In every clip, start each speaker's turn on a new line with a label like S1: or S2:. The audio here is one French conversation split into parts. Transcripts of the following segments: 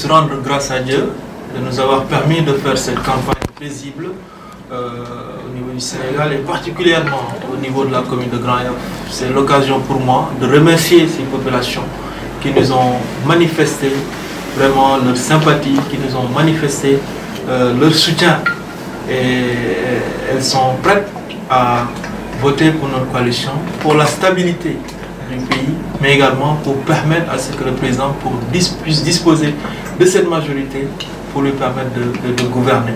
S1: tous rendre grâce à Dieu de nous avoir permis de faire cette campagne paisible au niveau du Sénégal et particulièrement au niveau de la commune de Grand Yoff. C'est l'occasion pour moi de remercier ces populations qui nous ont manifesté vraiment leur sympathie, qui nous ont manifesté leur soutien. Et elles sont prêtes à voter pour notre coalition, pour la stabilité du pays, mais également pour permettre à ce que le président puisse disposer de cette majorité pour lui permettre de gouverner.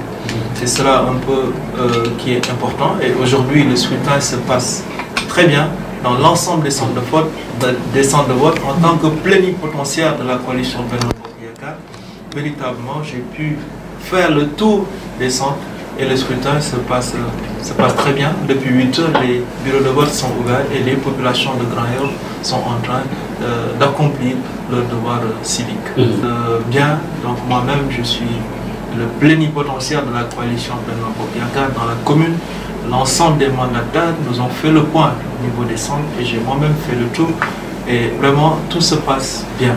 S1: C'est cela un peu qui est important. Et aujourd'hui, le scrutin se passe très bien dans l'ensemble des centres de vote. En tant que plénipotentiaire de la coalition Benno Bokk Yakaar, véritablement, j'ai pu faire le tour des centres et le scrutin se passe très bien. Depuis 8 heures, les bureaux de vote sont ouverts et les populations de Grand Yoff sont en train d'accomplir leur devoir civique. Bien, donc moi-même, je suis le plénipotentiaire de la coalition Benno Bokk Yakaar dans la commune. L'ensemble des mandataires nous ont fait le point au niveau des centres et j'ai moi-même fait le tour. Et vraiment, tout se passe bien.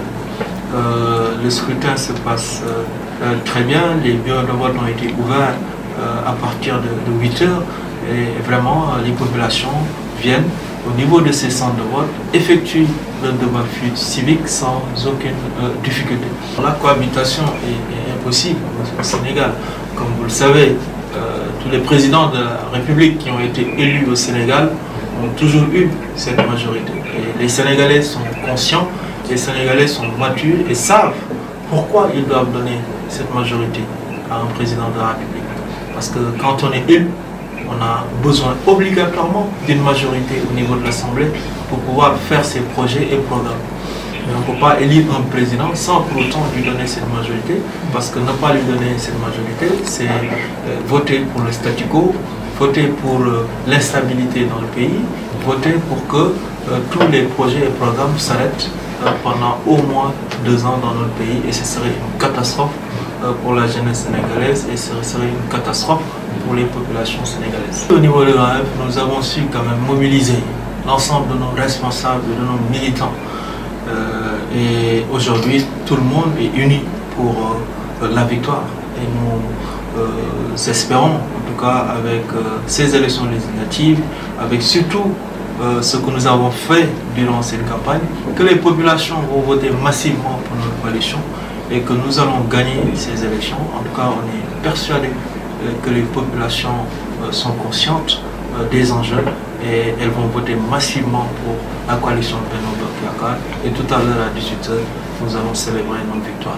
S1: Le scrutin se passe très bien. Les bureaux de vote ont été ouverts à partir de 8 heures et vraiment les populations viennent au niveau de ces centres de vote, effectuent leur devoir civique sans aucune difficulté. La cohabitation est impossible au Sénégal. Comme vous le savez, tous les présidents de la République qui ont été élus au Sénégal ont toujours eu cette majorité. Et les Sénégalais sont conscients, les Sénégalais sont matures et savent pourquoi ils doivent donner cette majorité à un président de la République. Parce que quand on est élu, on a besoin obligatoirement d'une majorité au niveau de l'Assemblée pour pouvoir faire ses projets et programmes. Mais on ne peut pas élire un président sans pour autant lui donner cette majorité, parce que ne pas lui donner cette majorité, c'est voter pour le statu quo, voter pour l'instabilité dans le pays, voter pour que tous les projets et programmes s'arrêtent pendant au moins 2 ans dans notre pays, et ce serait une catastrophe pour la jeunesse sénégalaise et ce serait une catastrophe pour les populations sénégalaises. Au niveau de l'AF, nous avons su quand même mobiliser l'ensemble de nos responsables, de nos militants. Et aujourd'hui, tout le monde est uni pour la victoire. Et nous espérons, en tout cas avec ces élections législatives, avec surtout ce que nous avons fait durant cette campagne, que les populations vont voter massivement pour notre coalition et que nous allons gagner ces élections. En tout cas, on est persuadé que les populations sont conscientes des enjeux et elles vont voter massivement pour la coalition Benno Bokk Yakaar. Et tout à l'heure à 18 h, nous allons célébrer notre victoire.